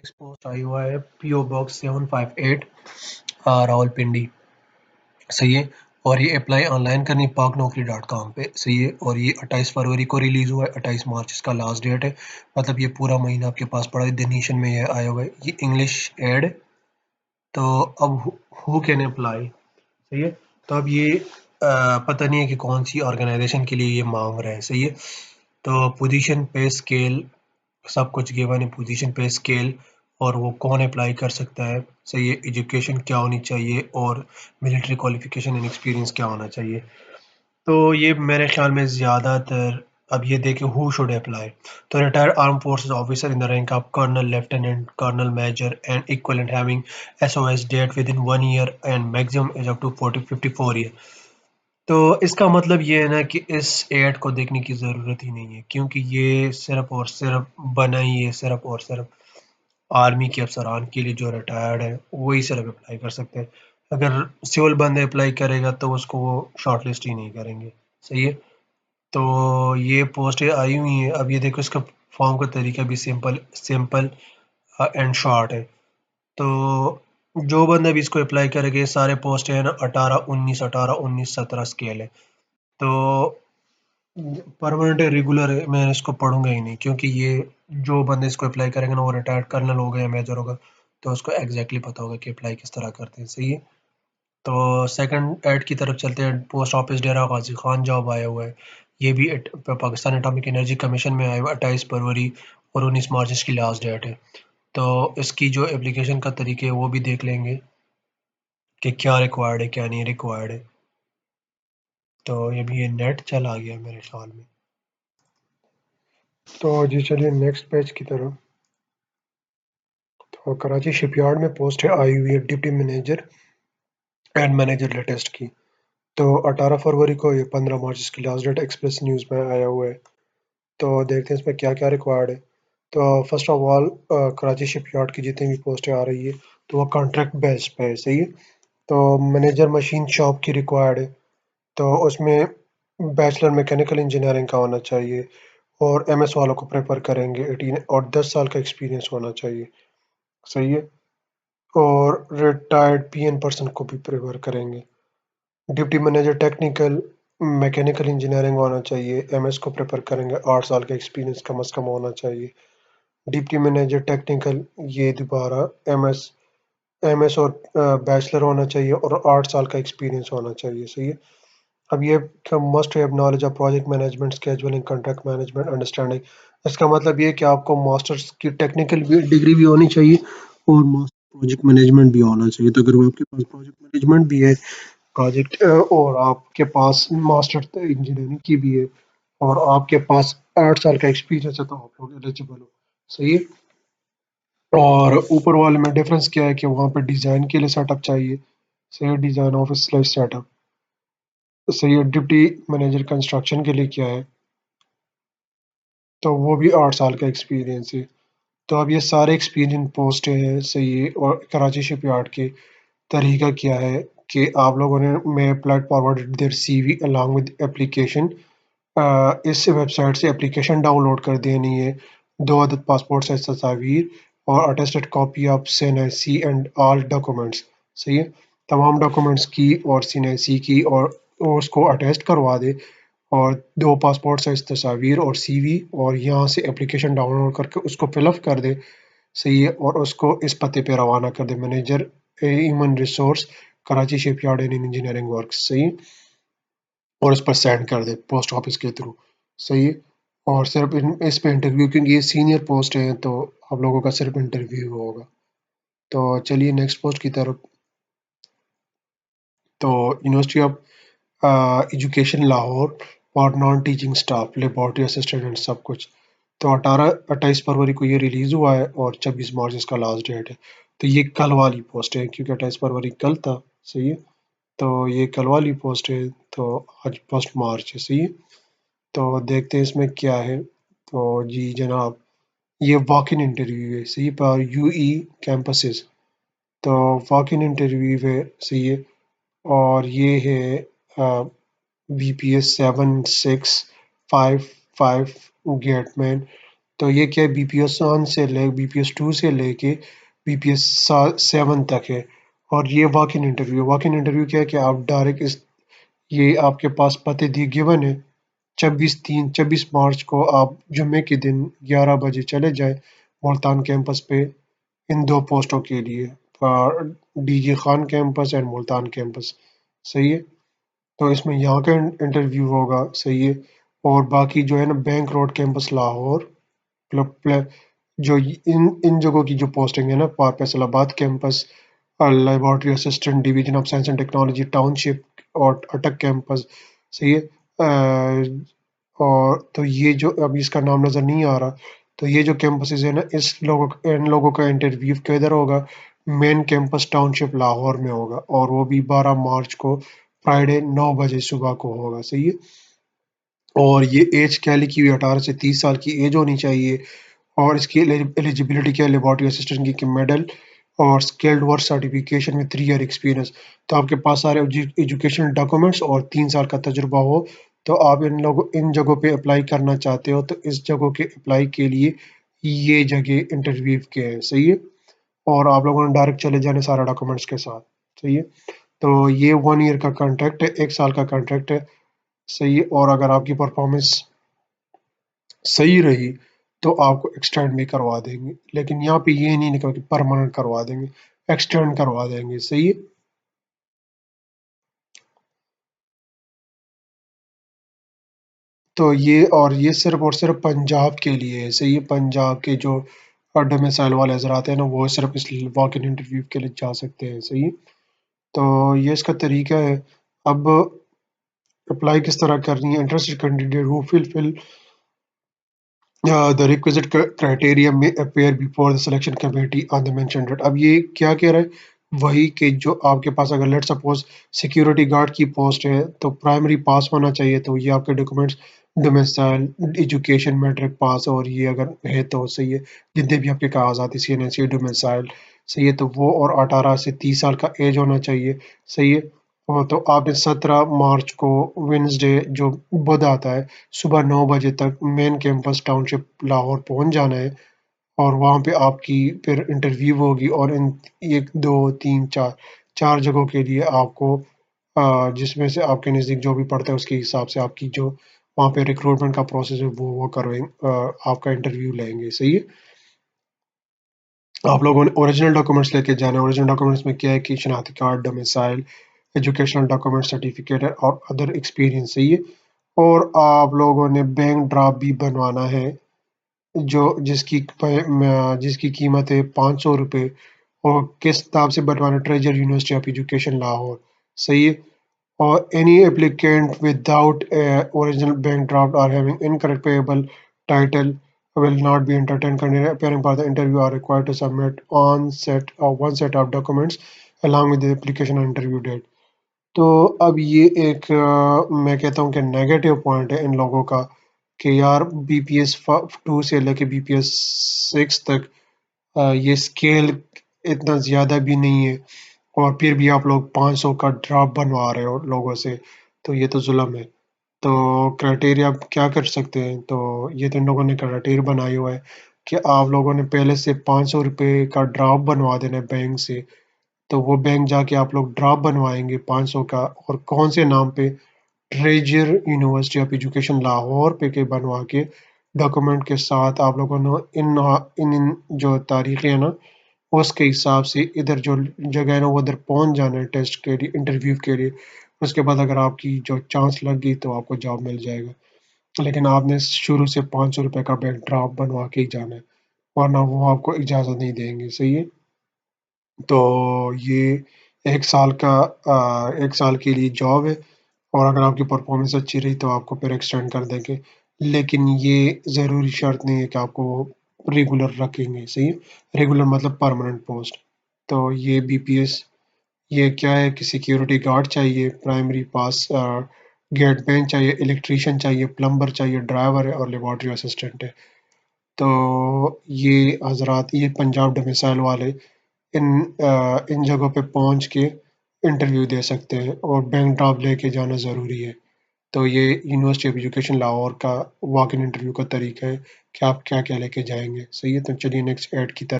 Next post आई हुआ है PO box 758 Rawalpindi. सही है। और ये अप्लाई ऑनलाइन करनी paknaukri.com पे। सही है। और ये 28 फरवरी को रिलीज हुआ है, 28 मार्च इसका लास्ट डेट है। मतलब ये पूरा महीना आपके पास पड़ा है। द नेशन में ये आया हुआ है, ये इंग्लिश एड। तो अब हु कैन अप्लाई। सही है। तो अब ये पता नहीं है कि कौन सी ऑर्गेनाइजेशन के लिए ये मांग रहा है। सही है। तो पोजीशन पे स्केल सब कुछ गिवन है, पोजीशन पे स्केल, और वो कौन अप्लाई कर सकता है। सही है। एजुकेशन क्या होनी चाहिए और मिलिट्री क्वालिफिकेशन एंड एक्सपीरियंस क्या होना चाहिए। तो ये मेरे ख्याल में ज़्यादातर अब ये देखें हु शुड अप्लाई। तो retired arm forces officer in the rank of colonel, lieutenant colonel, major and equivalent having SOS date within 1 year and maximum age up to 54 year. तो इसका मतलब ये है ना कि इस एड को देखने की ज़रूरत ही नहीं है, क्योंकि ये सिर्फ और सिर्फ बना ही है सिर्फ और सिर्फ आर्मी के अफसरान के लिए जो रिटायर्ड है वही सिर्फ अप्लाई कर सकते हैं। अगर सिविल बंदे अप्लाई करेगा तो उसको वो शॉर्ट लिस्ट ही नहीं करेंगे। सही है। तो ये पोस्टें आई हुई हैं। अब ये देखो, इसका फॉर्म का तरीका भी सिंपल सिंपल एंड शॉर्ट है। तो जो बंदा भी इसको अप्लाई करेगा, ये सारे पोस्ट है ना 18 19 17 स्केल है। तो परमानेंट है, रेगुलर है, मैं इसको पढ़ूंगा ही नहीं, क्योंकि ये जो बंदे इसको अप्लाई करेंगे ना वो रिटायर्ड कर्नल होगा या मेजर होगा, तो उसको एग्जैक्टली पता होगा कि अप्लाई किस तरह करते हैं। सही है। तो सेकंड ऐड की तरफ चलते हैं। पोस्ट ऑफिस डेरा गाजी खान जॉब आया हुआ है। ये भी पाकिस्तान एटॉमिक एनर्जी कमीशन में आया हुआ है, 28 फरवरी, और 19 मार्च इसकी लास्ट डेट है। तो इसकी जो एप्लीकेशन का तरीके है वो भी देख लेंगे कि क्या रिक्वायर्ड है क्या नहीं रिक्वायर्ड है। तो ये भी ये नेट चला गया मेरे ख्याल में। तो जी चलिए नेक्स्ट पेज की तरफ। तो कराची शिपयार्ड में पोस्ट है आई हुई है deputy manager and manager latest की। तो 18 फरवरी को, ये 15 मार्च इसकी लास्ट डेट एक्सप्रेस न्यूज़ में आया हुआ है। तो देखते हैं इसमें क्या क्या रिक्वायर्ड है। तो first of all Karachi shipyard की जितनी भी पोस्टें आ रही है तो वो कॉन्ट्रैक्ट बेस पे है। सही है। तो मैनेजर मशीन शॉप की रिक्वायर्ड है। तो उसमें बैचलर मैकेनिकल इंजीनियरिंग का होना चाहिए, और एमएस वालों को प्रेफर करेंगे 18 और 10 साल का एक्सपीरियंस होना चाहिए। सही है। और रिटायर्ड पीएन पर्सन को भी प्रेफर करेंगे। Deputy manager technical mechanical engineering होना चाहिए, एमएस को प्रेफर करेंगे, 8 साल का एक्सपीरियंस कम से कम होना चाहिए। डिप्टी मैनेजर टेक्निकल, ये दोबारा एमएस एमएस और बैचलर होना चाहिए, और 8 साल का एक्सपीरियंस होना चाहिए। सही है। अब ये must have knowledge of project management, scheduling, contract management, understanding. इसका मतलब ये है कि आपको मास्टर्स की टेक्निकल भी डिग्री भी होनी चाहिए और मास्टर प्रोजेक्ट मैनेजमेंट भी होना चाहिए। तो अगर वो आपके पास प्रोजेक्ट मैनेजमेंट भी है, प्रोजेक्ट और आपके पास मास्टर इंजीनियरिंग की भी है, और आपके पास 8 साल का एक्सपीरियंस है, तो आप लोग एलिजिबल हो। सही है। और ऊपर वाले में डिफरेंस क्या है कि वहाँ पे डिज़ाइन के लिए सेटअप चाहिए। सही, डिज़ाइन ऑफिस स्लैश सेटअप। सही है। डिप्टी मैनेजर कंस्ट्रक्शन के लिए क्या है, तो वो भी 8 साल का एक्सपीरियंस है। तो अब ये सारे एक्सपीरियंस पोस्ट हैं। सही है। और कराची शिपयार्ड के तरीका क्या है कि आप लोगों ने मैं applied forward their CV along with application. इस वेबसाइट से एप्लीकेशन डाउनलोड कर देनी है, 2 अदद पासपोर्ट साइज तस्वीर और attested copy of CNIC and all documents. सही है। तमाम डॉक्यूमेंट्स की और सीएनआईसी की, और उसको अटेस्ट करवा दे, और 2 पासपोर्ट साइज तस्वीर और सीवी, और यहाँ से एप्लीकेशन डाउनलोड करके उसको फिलअप कर दे। सही है। और उसको इस पते पे रवाना कर दे, manager human resource, Karachi shipyard and engineering works. सही है। और इस पर सेंड कर दे पोस्ट ऑफिस के थ्रू। सही है। और सिर्फ इस पे इंटरव्यू, क्योंकि ये सीनियर पोस्ट है तो आप लोगों का सिर्फ इंटरव्यू होगा। तो चलिए नेक्स्ट पोस्ट की तरफ। तो university of education Lahore for non teaching staff, laboratory assistant and सब कुछ। तो 28 फरवरी को ये रिलीज़ हुआ है, और 26 मार्च इसका लास्ट डेट है। तो ये कल वाली पोस्ट है, क्योंकि 28 फरवरी कल था। सही है। तो ये कल वाली पोस्ट है, तो आज 1 मार्च है। सही है। तो देखते हैं इसमें क्या है। तो जी जनाब, ये वॉक इन इंटरव्यू है। सही, पर यूई कैंपसेस। तो वॉक इन इंटरव्यू है। सही है। और ये है BPS 7655 गेटमैन। तो ये क्या है, BPS 2 से लेके BPS 7 तक है। और ये वॉक इन इंटरव्यू क्या है कि आप डायरेक्ट ये आपके पास पते दिए गिवन है, 24 मार्च को आप जुम्मे के दिन 11 बजे चले जाएं मुल्तान कैंपस पे इन 2 पोस्टों के लिए, DJ Khan campus and Multan campus. सही है? तो इसमें यहाँ का इंटरव्यू होगा। सही है? और बाकी जो है ना, बैंक रोड कैंपस लाहौर, प्ल- जो इन इन जगहों की जो पोस्टिंग है ना, Faisalabad campus, laboratory assistant division of science and technology township और अटक कैंपस। सही है? और तो ये जो अभी इसका नाम नजर नहीं आ रहा, तो ये जो कैंपसेस है ना, इन लोगों का इंटरव्यू किधर होगा? मेन कैंपस टाउनशिप लाहौर में होगा, और वो भी 12 मार्च को फ्राइडे 9 बजे सुबह को होगा। सही है? और ये एज क्या लिखी हुई है? 18 से 30 साल की एज होनी चाहिए। और इसकी एलिजिबिलिटी क्या है? लेबोरेटरी असिस्टेंट की मेडल और स्किल्ड वर्क सर्टिफिकेशन में 3 ईयर एक्सपीरियंस। तो आपके पास सारे एजुकेशनल डॉक्यूमेंट्स और 3 साल का तजुर्बा हो, तो आप इन जगहों पे अप्लाई करना चाहते हो, तो इस जगहों के अप्लाई के लिए ये जगह इंटरव्यू के है। सही है? और आप लोगों ने डायरेक्ट चले जाने सारा डॉक्यूमेंट्स के साथ। सही है? तो ये 1 ईयर का कॉन्ट्रैक्ट है, 1 साल का कॉन्ट्रैक्ट है। सही है? और अगर आपकी परफॉर्मेंस सही रही तो आपको एक्सटेंड भी करवा देंगे, लेकिन यहाँ पे ये नहीं लिखा कि परमानेंट करवा देंगे, एक्सटेंड करवा देंगे। सही है? तो ये सिर्फ और सिर्फ पंजाब के लिए है। सही है? पंजाब के जो डोमिसाइल वाले हजरात हैं ना, वो सिर्फ इस वॉक इन इंटरव्यू के लिए जा सकते हैं। सही है? तो ये इसका तरीका है। अब अप्लाई किस तरह करनी है? Interested candidate who fill the requisite criteria may appear before the selection committee on the mentioned date। अब ये क्या कह रहा है? वही कि जो आपके पास अगर लेट सपोज सिक्योरिटी गार्ड की पोस्ट है, तो प्राइमरी पास होना चाहिए, तो ये आपके documents domicile, education, matric pass, और ये अगर है तो सही है, जितने भी आपके कागजात CNSE डोमिसाइल। सही है? तो वो और 18 से 30 साल का एज होना चाहिए। सही है? और तो आपने 17 मार्च को वेंसडे जो बुध आता है, सुबह 9 बजे तक मेन कैंपस टाउनशिप लाहौर पहुंच जाना है। और वहाँ पे आपकी फिर इंटरव्यू होगी, और इन 1 2 3 4 4 जगहों के लिए आपको जिसमें से आपके नज़दीक जो भी पड़ता है उसके हिसाब से आपकी जो वहाँ पे रिक्रूटमेंट का प्रोसेस है वो करवाएंगे, आपका इंटरव्यू लेंगे। सही है? आप लोगों ने ओरिजिनल डॉक्यूमेंट्स लेके जाना है। ओरिजिनल डॉक्यूमेंट्स में क्या है कि शनाख्ती card, domicile, educational document, certificate और अदर एक्सपीरियंस। सही है? और आप लोगों ने बैंक ड्राफ्ट भी बनवाना है, जो जिसकी कीमत है 500 रुपये, और किस किताब से बनवाना? Treasure university of education Lahore. सही है? or any applicant without a original bank draft or having incorrect payable title will not be entertained. Candidate appearing for the interview are required to submit one set of documents along with the application and interview date। तो अब ये एक मैं कहता हूँ कि negative point है इन लोगों का, कि यार BPS 2 से लेके BPS 6 तक ये स्केल इतना ज़्यादा भी नहीं है, और फिर भी आप लोग 500 का ड्रॉप बनवा रहे हो लोगों से, तो ये तो जुल्म है। तो क्राइटेरिया आप क्या कर सकते हैं? तो ये तो इन लोगों ने क्राइटेरिया बनाया हुआ है कि आप लोगों ने पहले से 500 रुपये का ड्रॉप बनवा देना है बैंक से। तो वो बैंक जाके आप लोग ड्रॉप बनवाएंगे 500 का, और कौन से नाम पे? Treasure university of education Lahore पे के बनवा के डॉक्यूमेंट के साथ आप लोगों ने इन जो तारीखें हैं ना, उसके हिसाब से इधर जो जगह है ना, वो उधर पहुंच जाना है टेस्ट के लिए, इंटरव्यू के लिए। उसके बाद अगर आपकी जो चांस लग गई तो आपको जॉब मिल जाएगा, लेकिन आपने शुरू से 500 रुपये का बैंक ड्राफ्ट बनवा के ही जाना है, वरना वो आपको इजाज़त नहीं देंगे। सही है? तो ये 1 साल का 1 साल के लिए जॉब है, और अगर आपकी परफॉर्मेंस अच्छी रही तो आपको फिर एक्सटेंड कर देंगे, लेकिन ये ज़रूरी शर्त नहीं है कि आपको रेगुलर रखेंगे। सही है? रेगुलर मतलब परमानेंट पोस्ट। तो ये BPS ये क्या है कि सिक्योरिटी गार्ड चाहिए, प्राइमरी पास, गेट मैन चाहिए, इलेक्ट्रीशियन चाहिए, प्लम्बर चाहिए, ड्राइवर है, और लेबोरेटरी असिस्टेंट है। तो ये हजरात, ये पंजाब डोमिसाइल वाले इन जगहों पे पहुंच के इंटरव्यू दे सकते हैं, और बैंक ड्राफ्ट लेके जाना ज़रूरी है। तो ये यूनिवर्सिटी ऑफ एजुकेशन लाहौर का वॉक इन इंटरव्यू का तरीका है कि आप क्या-क्या लेके जाएँगे। सही है, तो चलिए नेक्स्ट ऐड की तरफ